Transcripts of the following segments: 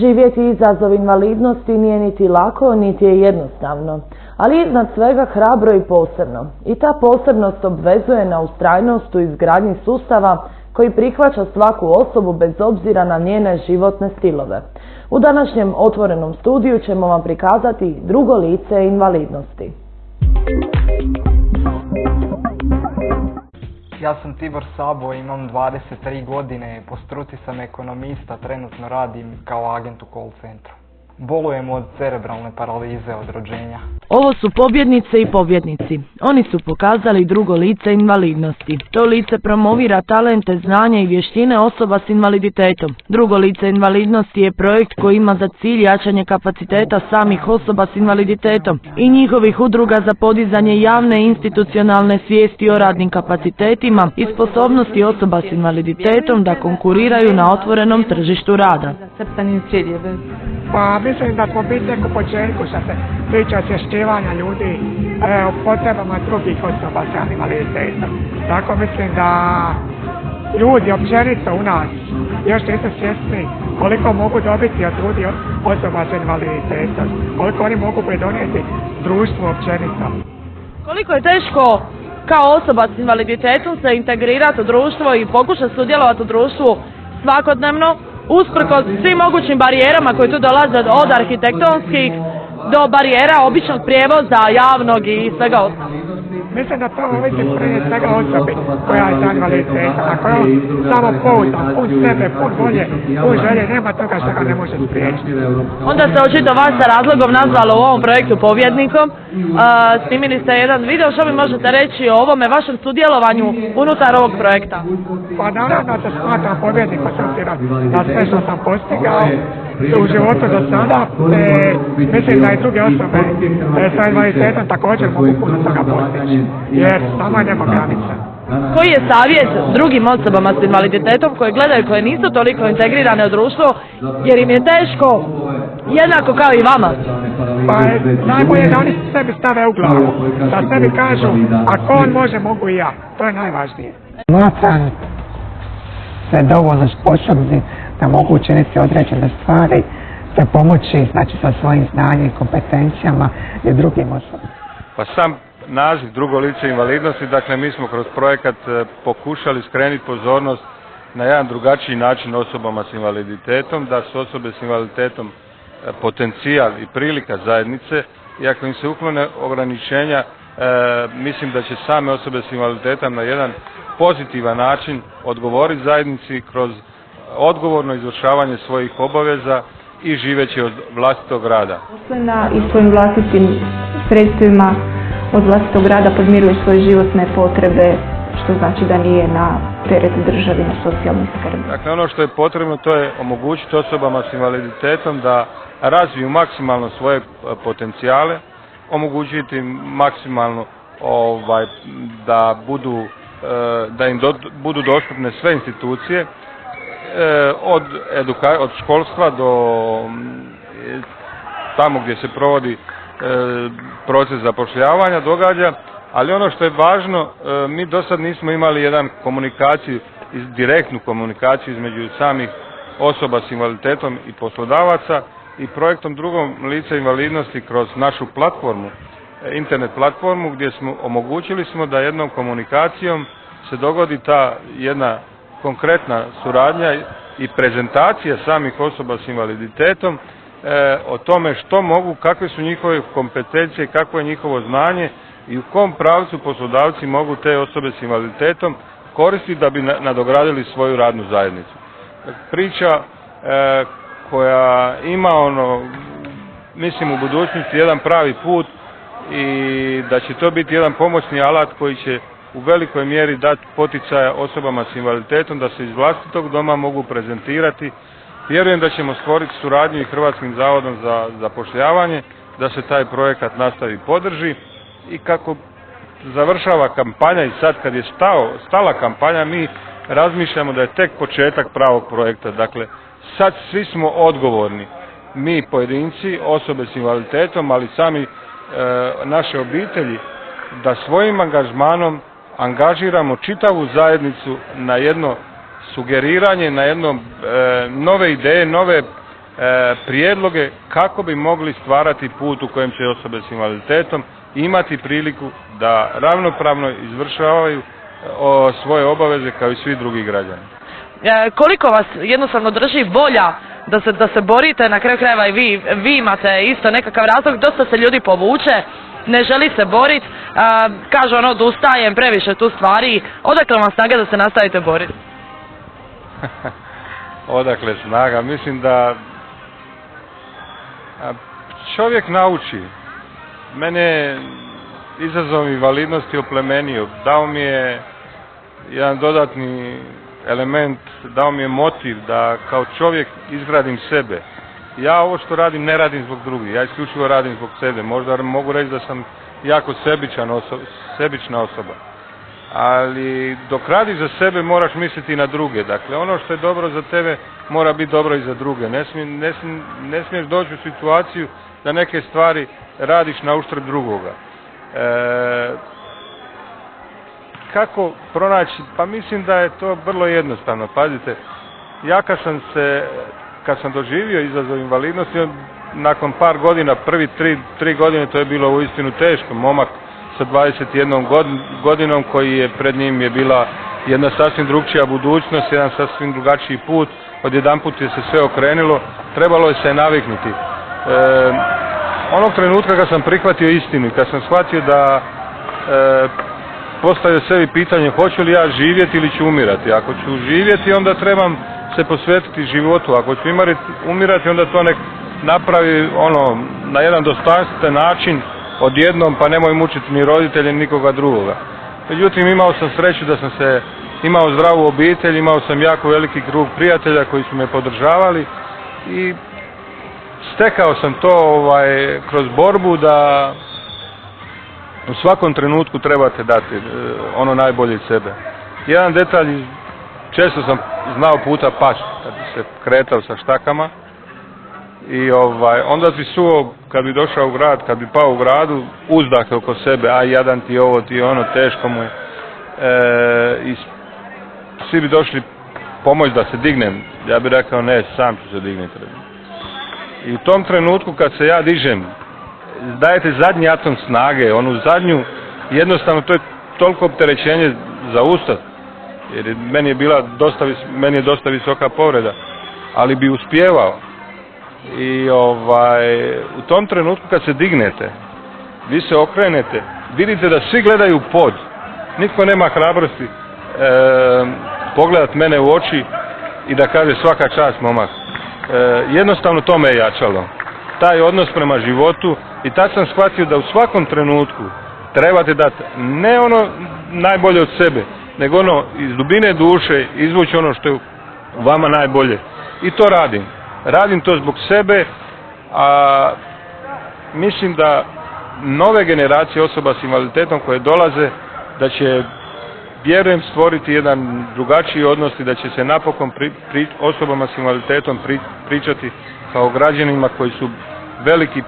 Živjeti izazov invalidnosti nije niti lako, niti je jednostavno, ali iznad svega hrabro i posebno. I ta posebnost obvezuje na ustrajnost u izgradnji sustava koji prihvaća svaku osobu bez obzira na njene životne stilove. U današnjem otvorenom studiju ćemo vam prikazati drugo lice invalidnosti. Ja sam Tibor Sabo, imam 23 godine, po struci sam ekonomista, trenutno radim kao agent u call centru. Bolujem od cerebralne paralize od rođenja. Ovo su pobjednice i pobjednici. Oni su pokazali drugo lice invalidnosti. To lice promovira talente, znanja i vještine osoba s invaliditetom. Drugo lice invalidnosti je projekt koji ima za cilj jačanje kapaciteta samih osoba s invaliditetom i njihovih udruga za podizanje javne institucionalne svijesti o radnim kapacitetima i sposobnosti osoba s invaliditetom da konkuriraju na otvorenom tržištu rada. Pa mislim da smo biti tek u početku što se tiče osvješćivanja ljudi o potrebama drugih osoba s invaliditetom. Tako mislim da ljudi općenito u nas još nisu svjesni koliko mogu dobiti od drugih osoba s invaliditetom, koliko oni mogu pridonijeti društvu općenito. Koliko je teško kao osoba s invaliditetom se integrirati u društvo i pokušati sudjelovati u društvu svakodnevno, usprkos svim mogućim barijerama koji tu dolaze od arhitektonskih do barijera običnog prijevoza, javnog i svega ostalog. Mislim da to ovisi prije svega osobi koja je sa invaliditetom, ako je samo pouzdan, pun sebe, pun volje, pun želje, nema toga što ga ne može spriječiti. Onda se očito vas sa razlogom nazvalo u ovom projektu pobjednikom. Snimili ste jedan video, što mi možete reći o ovome vašem sudjelovanju unutar ovog projekta? Pa naravno se smatram pobjednikom s obzirom na sve što sam postigao u životu do sada. Mislim da i druge osobe sa invaliditetom također mogu puno toga postići, jer sama nema granica. Koji je savjet drugim osobama s invaliditetom koje gledaju, koje nisu toliko integrirane u društvo, jer im je teško jednako kao i vama? Pa najbolje da oni sebi stave u glavu, da sebi kažu ako on može, mogu i ja. To je najvažnije. Smatram se dovoljno sposobni da mogu učiniti određene stvari, te pomoći znači sa svojim znanjem i kompetencijama i drugim osobama. Pa sam naziv drugo lice invalidnosti, dakle mi smo kroz projekat pokušali skrenuti pozornost na jedan drugačiji način osobama s invaliditetom, da su osobe s invaliditetom potencijal i prilika zajednice i ako im se uklone ograničenja, mislim da će same osobe s invaliditetom na jedan pozitivan način odgovoriti zajednici kroz odgovorno izvršavanje svojih obaveza i živeći od vlastitog rada. I svojim vlastitim sredstvima od vlastitog rada podmiruje svoje životne potrebe, što znači da nije na teret državi, na socijalnoj skrbi. Dakle, ono što je potrebno to je omogućiti osobama s invaliditetom da razviju maksimalno svoje potencijale, omogućiti im maksimalno da im budu dostupne sve institucije, od školstva do tamo gdje se provodi proces zapošljavanja događa, ali ono što je važno, mi do sad nismo imali direktnu komunikaciju između samih osoba s invaliditetom i poslodavaca i projektom drugom lice invalidnosti kroz našu platformu, internet platformu gdje omogućili smo da jednom komunikacijom se dogodi ta jedna konkretna suradnja i prezentacija samih osoba s invaliditetom o tome što mogu, kakve su njihove kompetencije, kakvo je njihovo znanje i u kom pravcu poslodavci mogu te osobe s invaliditetom koristiti da bi nadogradili svoju radnu zajednicu. Priča koja ima mislim u budućnosti jedan pravi put i da će to biti jedan pomoćni alat koji će u velikoj mjeri dati poticaja osobama s invaliditetom da se iz vlastitog doma mogu prezentirati. Vjerujem da ćemo stvoriti suradnju i Hrvatskim zavodom za zapošljavanje, da se taj projekat nastavi podrži i kako završava kampanja i sad kad je stala kampanja, mi razmišljamo da je tek početak pravog projekta. Dakle, sad svi smo odgovorni, mi pojedinci, osobe s invaliditetom, ali sami naše obitelji, da svojim angažmanom angažiramo čitavu zajednicu na jedno sugeriranje, na jedno nove ideje, nove prijedloge kako bi mogli stvarati put u kojem će osobe s invaliditetom imati priliku da ravnopravno izvršavaju svoje obaveze kao i svi drugi građani. Koliko vas jednostavno drži volja da se borite, na kraju krajeva i vi imate isto nekakav razlog, dosta se ljudi povuče, ne želi se boriti, kaže ono odustajem, previše tu stvari, odakle vam snaga da se nastavite boriti? Odakle snaga? Mislim da čovjek nauči. Mene izazov invalidnosti oplemenio, dao mi je jedan dodatni element, dao mi je motiv da kao čovjek izgradim sebe. Ja ovo što radim ne radim zbog drugih, ja isključivo radim zbog sebe. Možda mogu reći da sam jako sebična osoba. Ali dok radiš za sebe moraš misliti na druge. Dakle, ono što je dobro za tebe mora biti dobro i za druge. Ne smiješ doći u situaciju da neke stvari radiš na uštrb drugoga. Kako pronaći? Pa mislim da je to vrlo jednostavno. Pazite, ja kad sam doživio izazov invalidnosti, nakon par godina, prvi tri godine, to je bilo uistinu teško. Momak sa 21 godinom koji je pred njim je bila jedna sasvim drugčija budućnost, jedan sasvim drugačiji put. Odjedanput je se sve okrenilo, trebalo je se naviknuti. Onog trenutka kad sam prihvatio istinu i kad sam shvatio da postavio sebi pitanje hoću li ja živjeti ili ću umirati. Ako ću živjeti onda trebam se posvetiti životu, ako ću umirati onda to nek napravi na jedan dostojanstven način odjednom, pa nemoj mučiti ni roditelje ni nikoga drugoga. Međutim, imao sam sreću da sam imao zdravu obitelj, imao sam jako veliki krug prijatelja koji su me podržavali i stekao sam to kroz borbu da u svakom trenutku trebate dati ono najbolje iz sebe. Jedan detalj, često sam znao puta pasti kad bi se kretao sa štakama i onda bi suo kad bi došao u grad, kad bi pao u gradu, uzdah oko sebe, a jadan ti ovo, ti ono, teško mu je. I svi bi došli pomoć da se dignem, ja bih rekao ne, sam ću se dignuti. I u tom trenutku kad se ja dižem, dajete zadnji atom snage, onu zadnju, jednostavno to je toliko opterećenje za ustav, jer meni je dosta visoka povreda, ali bi uspijevao. I u tom trenutku kad se dignete, vi se okrenete, vidite da svi gledaju pod, nitko nema hrabrosti pogledat mene u oči i da kaže svaka čast momak. Jednostavno to me je jačalo, taj odnos prema životu, i tad sam shvatio da u svakom trenutku trebate dati ne ono najbolje od sebe, nego ono iz dubine duše izvući ono što je vama najbolje. I to radim. Radim to zbog sebe, a mislim da nove generacije osoba s invaliditetom koje dolaze, da će, vjerujem, stvoriti jedan drugačiji odnos i da će se napokon osobama s invaliditetom pričati kao građanima koji su veliki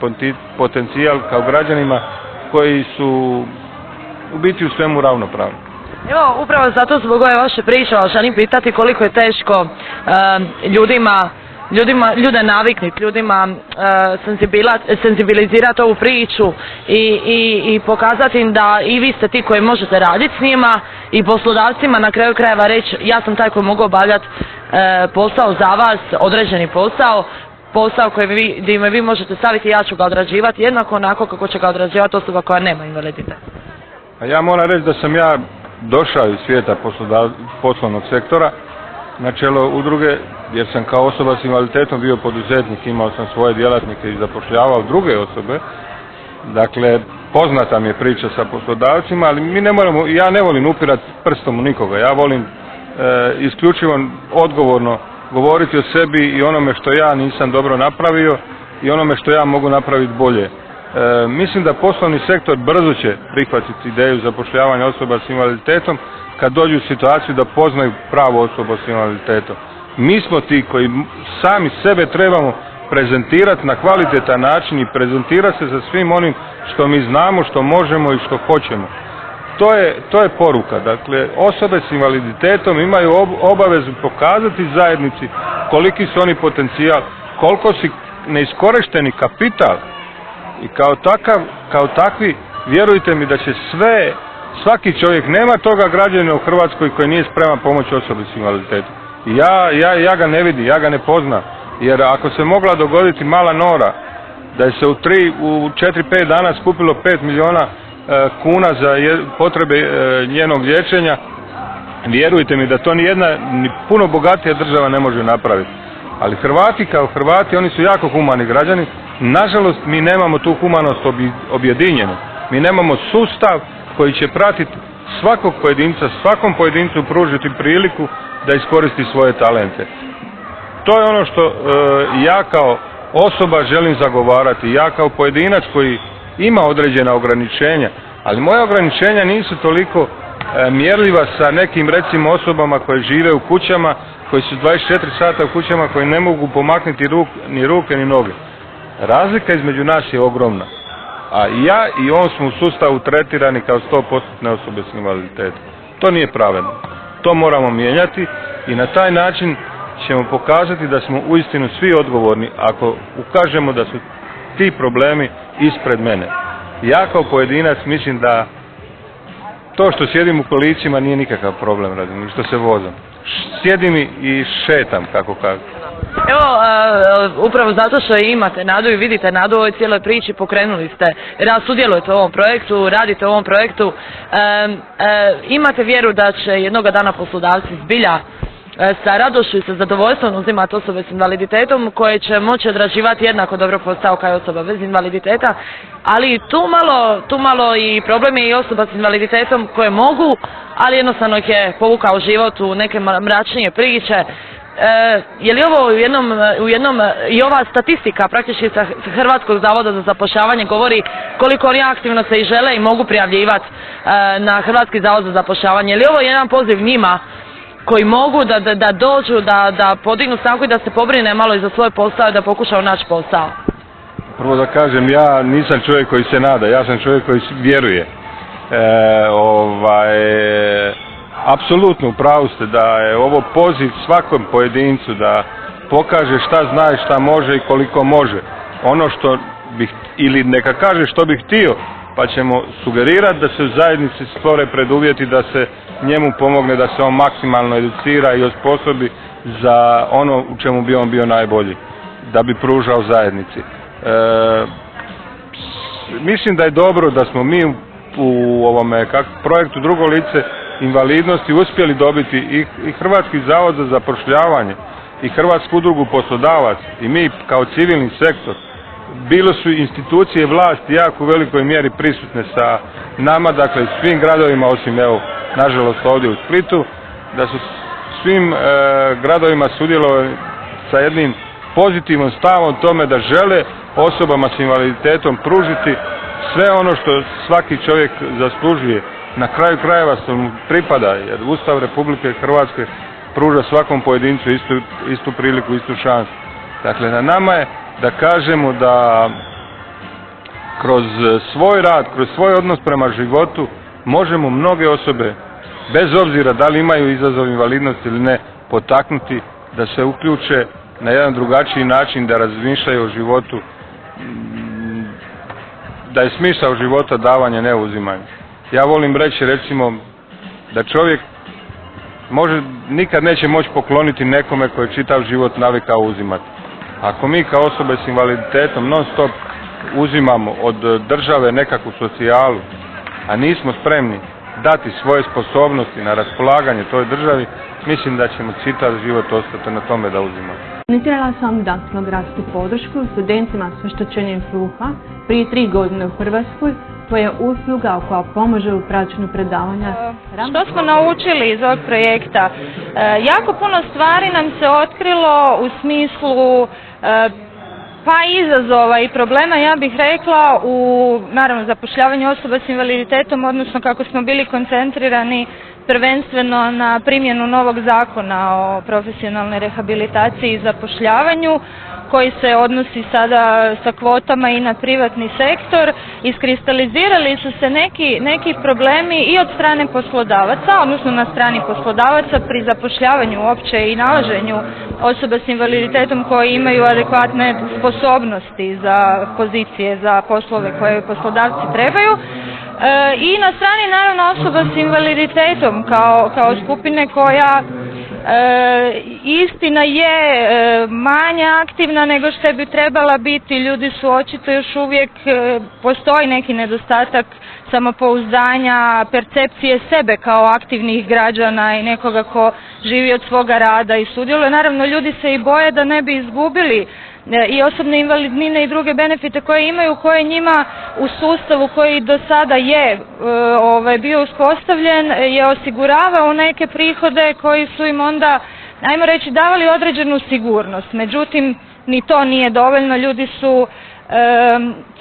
potencijal, kao građanima koji su u biti u svemu ravnopravni. Evo, upravo zato zbog ove vaše priče vas želim pitati koliko je teško ljude naviknuti, ljudima senzibilizirati ovu priču i pokazati im da i vi ste ti koji možete raditi s njima i poslodavcima na kraju krajeva reći ja sam taj koji mogu obavljati posao za vas, određeni posao gdje me vi možete staviti i ja ću ga odrađivati jednako onako kako će ga odrađivati osoba koja nema invaliditet. Ja moram reći da sam ja došao iz svijeta poslovnog sektora na čelo udruge, jer sam kao osoba s invaliditetom bio poduzetnik, imao sam svoje djelatnike i zapošljavao druge osobe. Dakle, poznata mi je priča sa poslodavcima, ali ja ne volim upirati prstom u nikoga. Ja volim isključivo odgovorno govoriti o sebi i onome što ja nisam dobro napravio i onome što ja mogu napraviti bolje. Mislim da poslovni sektor brzo će prihvatiti ideju zapošljavanja osoba s invaliditetom kad dođu u situaciju da poznaju pravu osobu s invaliditetom. Mi smo ti koji sami sebe trebamo prezentirati na kvalitetan način i prezentirati se za svim onim što mi znamo, što možemo i što hoćemo. To je poruka. Dakle, osobe s invaliditetom imaju obavezu pokazati zajednici koliki su oni potencijal koliko si neiskorišteni kapital i kao takvi, vjerujte mi da će svaki čovjek, nema toga građanina u Hrvatskoj koji nije spreman pomoći osobi s invaliditetom. Ja ga ne vidim, ja ga ne poznam, jer ako se mogla dogoditi mala Nora, da je se u 4-5 dana skupilo 5 milijuna kuna za potrebe njenog liječenja, vjerujte mi da to ni puno bogatija država ne može napraviti. Ali Hrvati kao Hrvati, oni su jako humani građani. Nažalost, mi nemamo tu humanost objedinjenu. Mi nemamo sustav koji će pratiti svakog pojedinca, svakom pojedincu pružiti priliku da iskoristi svoje talente. To je ono što ja kao osoba želim zagovarati. Ja kao pojedinac koji ima određena ograničenja, ali moja ograničenja nisu toliko mjerljiva sa nekim, recimo, osobama koje žive u kućama, koji su 24 sata u kućama, koji ne mogu pomaknuti ni ruke ni noge. Razlika između nas je ogromna. A ja i on smo u sustavu tretirani kao 100% osobe s invaliditetom. To nije pravedno. To moramo mijenjati i na taj način ćemo pokazati da smo uistinu svi odgovorni ako ukažemo da su ti problemi ispred mene. Ja kao pojedinac mislim da to što sjedim u kolicima nije nikakav problem, razumijem, što se vozam. Sjedim i šetam, kako kažu. Evo, upravo zato što imate nadu i vidite nadu u ovoj cijeloj priči, pokrenuli ste, sudjelujete u ovom projektu, radite u ovom projektu, imate vjeru da će jednoga dana poslodavci zbilja sa radošću i sa zadovoljstvom uzimati osobe s invaliditetom koje će moći odrađivati jednako dobro posao kao i osoba bez invaliditeta, ali tu malo i problem je i osoba s invaliditetom koje mogu, ali jednostavno ih je povukao život u neke mračnije priče. Je li ovo u jednom i ova statistika praktički sa Hrvatskog zavoda za zapošljavanje govori koliko oni aktivno se i žele i mogu prijavljivati na Hrvatski zavod za zapošljavanje? Je li ovo jedan poziv njima koji mogu da dođu, da podignu snagu i da se pobrine malo i za svoj posao i da pokušaju naći posao? Prvo da kažem, ja nisam čovjek koji se nada, ja sam čovjek koji vjeruje. Apsolutno u pravu ste da je ovo poziv svakom pojedincu da pokaže šta zna i šta može i koliko može. Ono što bih, ili neka kaže što bih htio, pa ćemo sugerirati da se u zajednici stvore preduvjeti da se njemu pomogne, da se on maksimalno educira i osposobi za ono u čemu bi on bio najbolji, da bi pružao zajednici. Mislim da je dobro da smo mi u ovome projektu Drugo lice invalidnosti uspjeli dobiti i Hrvatski zavod za zapošljavanje i Hrvatsku udrugu poslodavac i mi kao civilni sektor. Bilo su institucije vlasti jako u velikoj mjeri prisutne sa nama, dakle svim gradovima osim evo nažalost ovdje u Splitu, da su svim gradovima sudjelovali sa jednim pozitivnom stavom tome da žele osobama s invaliditetom pružiti sve ono što svaki čovjek zaslužuje. Na kraju krajeva što mu pripada, jer Ustav Republike Hrvatske pruža svakom pojedincu istu priliku, istu šansu. Dakle, na nama je da kažemo da kroz svoj rad, kroz svoj odnos prema životu možemo mnoge osobe, bez obzira da li imaju izazov invalidnosti ili ne, potaknuti da se uključe na jedan drugačiji način, da razmišljaju o životu, da je smisao života davanje, ne uzimanje. Ja volim reći, recimo, da čovjek nikad neće moći pokloniti nekome koji je čitav život navikao uzimati. Ako mi kao osobe s invaliditetom non stop uzimamo od države nekakvu socijalu, a nismo spremni dati svoje sposobnosti na raspolaganje toj državi, mislim da ćemo čitav život ostati na tome da uzimamo. Organizirala sam daktilogradsku podršku studentima s oštećenjem sluha prije 3 godine u Hrvatskoj. To je usluga koja pomaže u praćenju predavanja. Što smo naučili iz ovog projekta? Jako puno stvari nam se otkrilo u smislu pa izazova i problema, ja bih rekla, u naravno zapošljavanju osoba s invaliditetom, odnosno kako smo bili koncentrirani prvenstveno na primjenu novog zakona o profesionalnoj rehabilitaciji i zapošljavanju. koji se odnosi sada sa kvotama i na privatni sektor, iskristalizirali su se neki problemi i od strane poslodavaca, odnosno na strani poslodavaca pri zapošljavanju uopće i nalaženju osoba s invaliditetom koji imaju adekvatne sposobnosti za pozicije, za poslove koje poslodavci trebaju. I na strani naravno osoba s invaliditetom kao skupine koja istina je manje aktivna nego što bi trebala biti. Ljudi su očito još uvijek, postoji neki nedostatak samopouzdanja, percepcije sebe kao aktivnih građana i nekoga ko živi od svoga rada i sudjeluje. Naravno, ljudi se i boje da ne bi izgubili i osobne invalidnine i druge benefite koje imaju, koje njima u sustavu koji do sada je bio uspostavljen je osiguravao neke prihode koji su im onda, ajmo reći, davali određenu sigurnost. Međutim, ni to nije dovoljno, ljudi su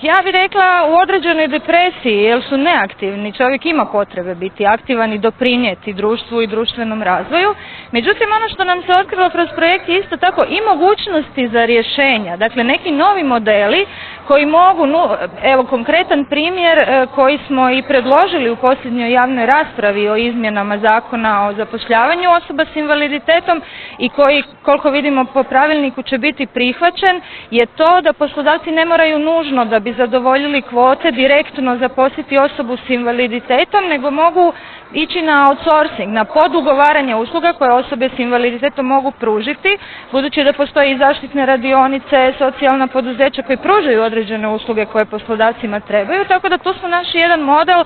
ja bih rekla u određenoj depresiji jer su neaktivni. Čovjek ima potrebe biti aktivan i doprinijeti društvu i društvenom razvoju. Međutim, ono što nam se otkrilo kroz projekt je isto tako i mogućnosti za rješenja. Dakle, neki novi modeli koji mogu, evo konkretan primjer koji smo i predložili u posljednjoj javnoj raspravi o izmjenama zakona o zapošljavanju osoba s invaliditetom i koji, koliko vidimo po pravilniku, će biti prihvaćen, je to da poslodavci ne moraju nužno da bi zadovoljili kvote direktno zaposliti osobu s invaliditetom, nego mogu ići na outsourcing, na podugovaranje usluga koje osobe s invaliditetom mogu pružiti, budući da postoje i zaštitne radionice, socijalna poduzeća koji pružaju određene usluge koje poslodavcima trebaju, tako da to su naš jedan model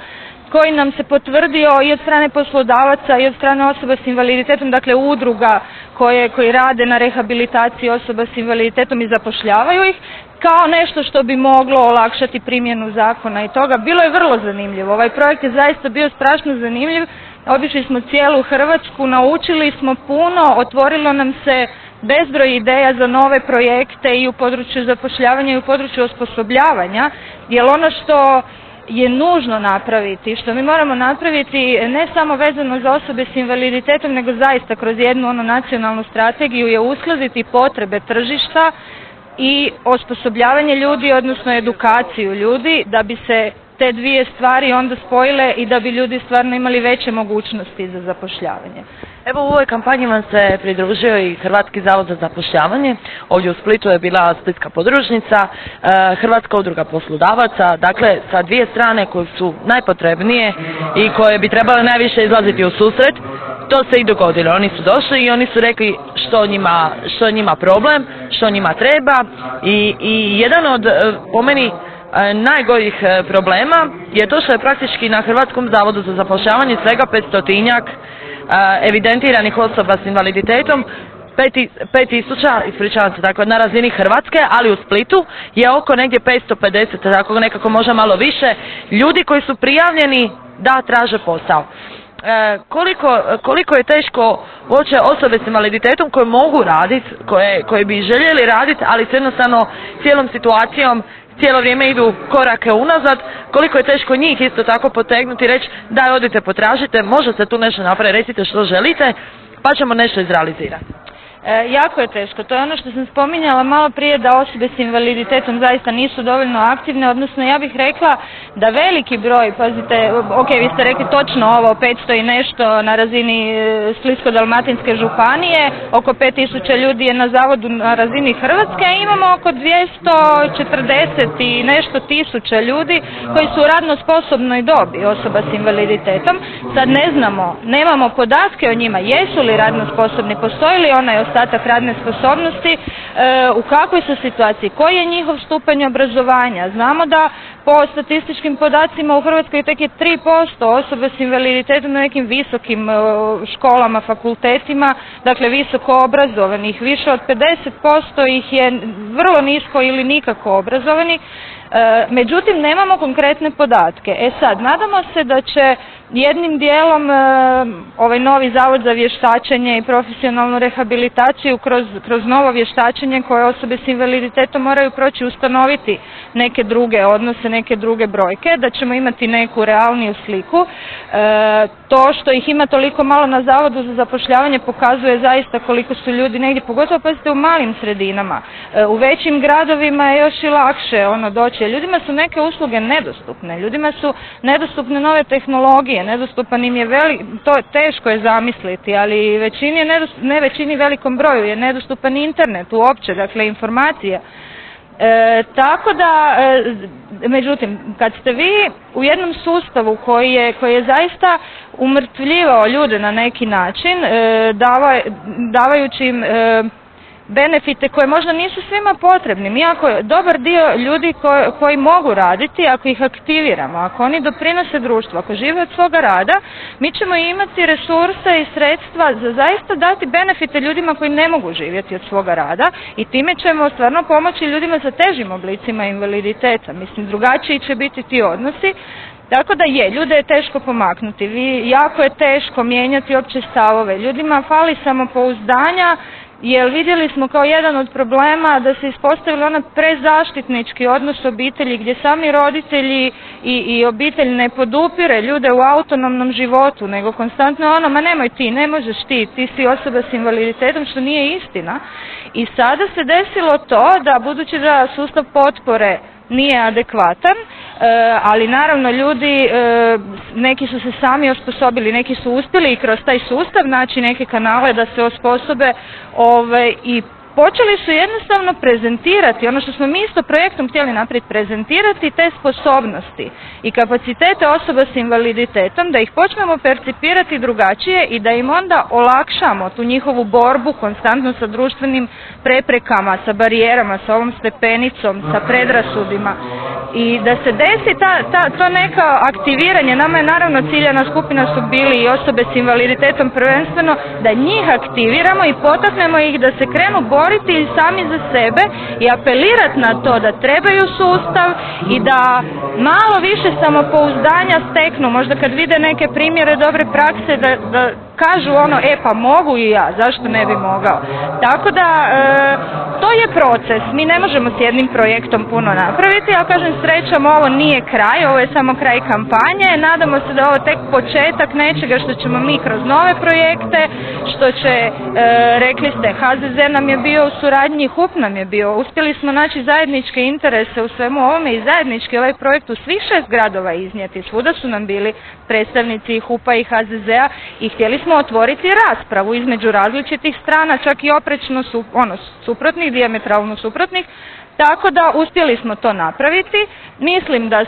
koji nam se potvrdio i od strane poslodavaca i od strane osoba s invaliditetom, dakle udruga koji rade na rehabilitaciji osoba s invaliditetom i zapošljavaju ih, kao nešto što bi moglo olakšati primjenu zakona i toga. Bilo je vrlo zanimljivo. Ovaj projekt je zaista bio strašno zanimljiv. Obišli smo cijelu Hrvatsku, naučili smo puno, otvorilo nam se bezbroj ideja za nove projekte i u području zapošljavanja i u području osposobljavanja, jer ono što je nužno napraviti, što mi moramo napraviti ne samo vezano za osobe s invaliditetom, nego zaista kroz jednu nacionalnu strategiju je uskladiti potrebe tržišta i osposobljavanje ljudi, odnosno edukaciju ljudi, da bi se te dvije stvari onda spojile i da bi ljudi stvarno imali veće mogućnosti za zapošljavanje. Evo, u ovoj kampanji vam se pridružio i Hrvatski zavod za zapošljavanje. Ovdje u Splitu je bila Splitska podružnica, Hrvatska udruga poslodavaca, dakle sa dvije strane koje su najpotrebnije i koje bi trebale najviše izlaziti u susret. To se i dogodilo. Oni su došli i oni su rekli što njima problem, što njima treba i jedan od, po meni, najgorih problema je to što je praktički na Hrvatskom zavodu za zapošljavanje svega 500-tinjak evidentiranih osoba s invaliditetom, 5000, ispričavam se, dakle na razini Hrvatske, ali u Splitu je oko negdje 550, tako nekako možda malo više, ljudi koji su prijavljeni da traže posao. Koliko je teško uopće osobe s invaliditetom koje mogu raditi, koje bi željeli raditi, ali s jednostavno cijelom situacijom cijelo vrijeme idu korake unazad, koliko je teško njih isto tako potegnuti i reći daj odite potražite, može se tu nešto napraviti, recite što želite, pa ćemo nešto izrealizirati. Jako je teško. To je ono što sam spominjala malo prije, da osobe s invaliditetom zaista nisu dovoljno aktivne, odnosno ja bih rekla da veliki broj, pazite, ok, vi ste rekli točno ovo, 500 i nešto na razini Splitsko-dalmatinske županije, oko 5000 ljudi je na zavodu na razini Hrvatske, a imamo oko 240 i nešto tisuća ljudi koji su u radno sposobnoj dobi osoba s invaliditetom. Sad ne znamo, nemamo podatke o njima, jesu li radno sposobni, postoji li onaj ostatak radne sposobnosti, u kakvoj su situaciji, koji je njihov stupanj obrazovanja. Znamo da po statističkim podacima u Hrvatskoj tek je 3% osoba s invaliditetom na nekim visokim školama, fakultetima, dakle visoko obrazovanih. Više od 50% ih je vrlo nisko ili nikako obrazovanih. Međutim, nemamo konkretne podatke. Sad, nadamo se da će jednim dijelom ovaj novi Zavod za vještačenje i profesionalnu rehabilitaciju kroz novo vještačenje koje osobe s invaliditetom moraju proći, ustanoviti neke druge odnose, neke druge brojke, da ćemo imati neku realniju sliku. To što ih ima toliko malo na Zavodu za zapošljavanje pokazuje zaista koliko su ljudi negdje, pogotovo pazite u malim sredinama. U većim gradovima je još i lakše doći. Ljudima su neke usluge nedostupne, ljudima su nedostupne nove tehnologije, nedostupan im je to teško je zamisliti, ali većini ne većini, velikom broju je nedostupan internet uopće, dakle informacija. Tako da, međutim, kad ste vi u jednom sustavu koji je zaista umrtvljivao ljude na neki način, davajući im benefite koje možda nisu svima potrebni. Iako dobar dio ljudi koji mogu raditi, ako ih aktiviramo, ako oni doprinose društvu, ako žive od svoga rada, mi ćemo imati resurse i sredstva za zaista dati benefite ljudima koji ne mogu živjeti od svoga rada i time ćemo stvarno pomoći ljudima sa težim oblicima invaliditeta. Mislim, drugačiji će biti ti odnosi. Tako da ljude je teško pomaknuti, jako je teško mijenjati opće stavove. Ljudima fali samopouzdanja, jer vidjeli smo kao jedan od problema da se ispostavili prezaštitnički odnos obitelji gdje sami roditelji i obitelj ne podupire ljude u autonomnom životu, nego konstantno ma nemoj ti, ne možeš ti si osoba s invaliditetom, što nije istina. I sada se desilo to da, budući da sustav potpore nije adekvatan, ali naravno ljudi, neki su se sami osposobili, neki su uspjeli i kroz taj sustav naći neke kanale da se osposobe i počeli su jednostavno prezentirati ono što smo mi isto projektom htjeli napraviti, prezentirati te sposobnosti i kapacitete osoba s invaliditetom, da ih počnemo percipirati drugačije i da im onda olakšamo tu njihovu borbu konstantno sa društvenim preprekama, sa barijerama, sa ovom stepenicom, sa predrasudima i da se desi to neka aktiviranje. Nama je naravno ciljana skupina su bili i osobe s invaliditetom prvenstveno, da njih aktiviramo i potaknemo ih da se krenu boriti sami za sebe i apelirati na to da trebaju sustav i da malo više samopouzdanja steknu, možda kad vide neke primjere dobre prakse da kažu pa mogu i ja, zašto ne bi mogao. Tako da to je proces, mi ne možemo s jednim projektom puno napraviti, ja kažem srećom ovo nije kraj, ovo je samo kraj kampanje, nadamo se da je ovo tek početak nečega što ćemo mi kroz nove projekte, što će, rekli ste, HZZ nam je bio u suradnji, HUP nam je bio, uspjeli smo naći zajedničke interese u svemu ovome i zajednički ovaj projekt u svih 6 gradova iznijeti, svuda su nam bili predstavnici HUP-a i HZZ-a i htjeli smo otvoriti raspravu između različitih strana, čak i oprečno suprotnih, dijametralno suprotnih, tako da uspjeli smo to napraviti. Mislim da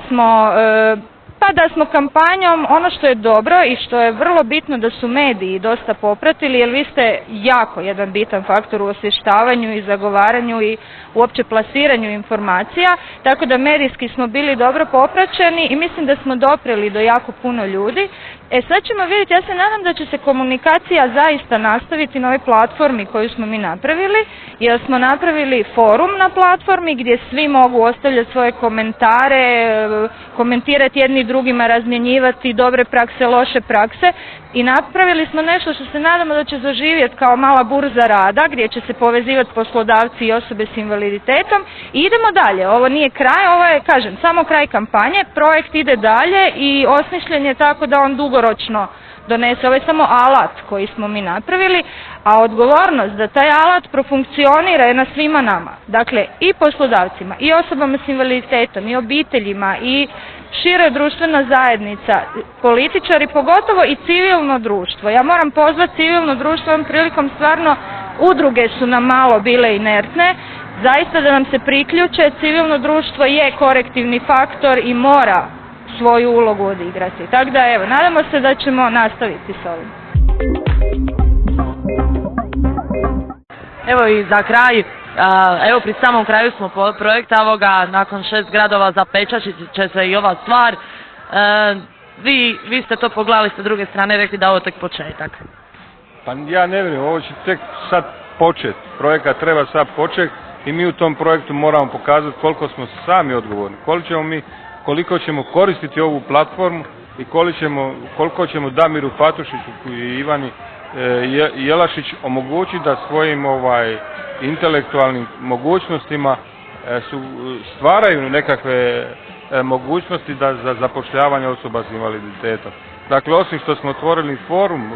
smo kampanjom, ono što je dobro i što je vrlo bitno da su mediji dosta popratili, jer vi ste jako jedan bitan faktor u osvještavanju i zagovaranju i uopće plasiranju informacija, tako da medijski smo bili dobro popraćeni i mislim da smo dopreli do jako puno ljudi. Sad ćemo vidjeti, ja se nadam da će se komunikacija zaista nastaviti na ovoj platformi koju smo mi napravili, jer smo napravili forum na platformi gdje svi mogu ostavljati svoje komentare, komentirati jedni drugima, razmjenjivati dobre prakse, loše prakse i napravili smo nešto što se nadamo da će zaživjeti kao mala burza rada gdje će se povezivati poslodavci i osobe s invaliditetom i idemo dalje. Ovo nije kraj, ovo je, kažem, samo kraj kampanje, projekt ide dalje i osmišljen je tako da on dugoročno donese. Ovo je samo alat koji smo mi napravili, a odgovornost da taj alat profunkcionira je na svima nama. Dakle, i poslodavcima, i osobama s invaliditetom, i obiteljima, i šira društvena zajednica, političari, pogotovo i civilno društvo. Ja moram pozvati civilno društvo, ovom prilikom stvarno udruge su nam malo bile inertne, zaista da nam se priključe, civilno društvo je korektivni faktor i mora svoju ulogu odigrati. Tako da evo, nadamo se da ćemo nastaviti s ovim. Evo i za kraj, evo pri samom kraju smo projekta ovoga, nakon 6 gradova zapečatit će se i ova stvar. Vi ste to pogledali sa druge strane, rekli da ovo tek početak. Pa ja ne vjerujem, ovo će tek sad počet. Projekat treba sad počet i mi u tom projektu moramo pokazati koliko smo sami odgovorni, koliko ćemo koristiti ovu platformu i koliko ćemo Damiru Patušiću i Ivani Jelašić omogućiti da svojim intelektualnim mogućnostima stvaraju nekakve mogućnosti za zapošljavanje osoba s invaliditetom. Dakle, osim što smo otvorili forum,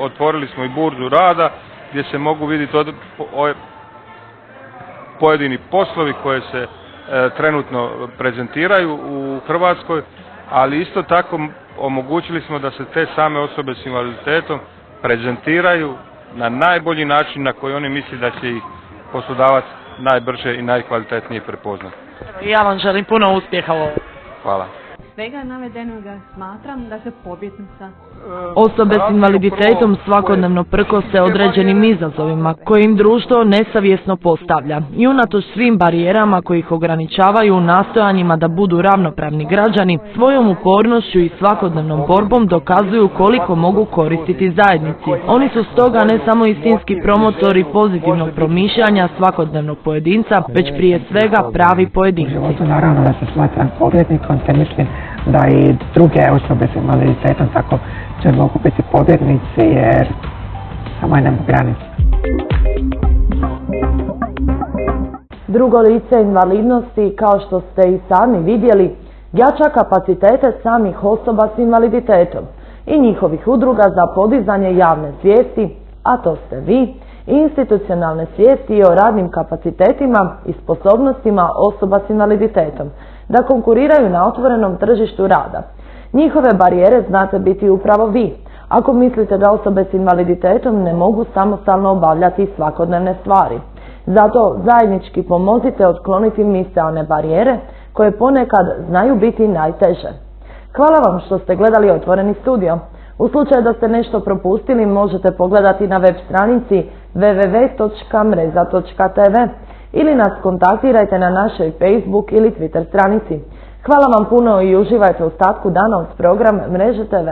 otvorili smo i burzu rada gdje se mogu vidjeti pojedini poslovi koje se trenutno prezentiraju u Hrvatskoj, ali isto tako omogućili smo da se te same osobe s invaliditetom prezentiraju na najbolji način na koji oni misli da će ih poslodavac najbrže i najkvalitetnije prepoznati. Ja vam želim puno uspjeha u ovom. Hvala. Svega navedenoga smatram da se pobjednica. Osobe s invaliditetom svakodnevno prkose određenim izazovima koje im društvo nesavjesno postavlja i unatoč svim barijerama koji ih ograničavaju u nastojanjima da budu ravnopravni građani, svojom upornošću i svakodnevnom borbom dokazuju koliko mogu koristiti zajednici. Oni su stoga ne samo istinski promotori pozitivnog promišljanja svakodnevnog pojedinca, već prije svega pravi pojedinci. Naravno da se smatram pobjednikom, te mislim da i druge osobe s invaliditetom tako će mogu biti pobjednici jer samo je nema granica. Drugo lice invalidnosti, kao što ste i sami vidjeli, jača kapacitete samih osoba s invaliditetom i njihovih udruga za podizanje javne svijesti, a to ste vi, i institucionalne svijesti o radnim kapacitetima i sposobnostima osoba s invaliditetom, da konkuriraju na otvorenom tržištu rada. Njihove barijere znate biti upravo vi, ako mislite da osobe s invaliditetom ne mogu samostalno obavljati svakodnevne stvari. Zato zajednički pomozite otkloniti misaone barijere koje ponekad znaju biti najteže. Hvala vam što ste gledali Otvoreni studio. U slučaju da ste nešto propustili možete pogledati na web stranici www.mreza.tv ili nas kontaktirajte na našoj Facebook ili Twitter stranici. Hvala vam puno i uživajte u ostatku dana uz program Mreže TV.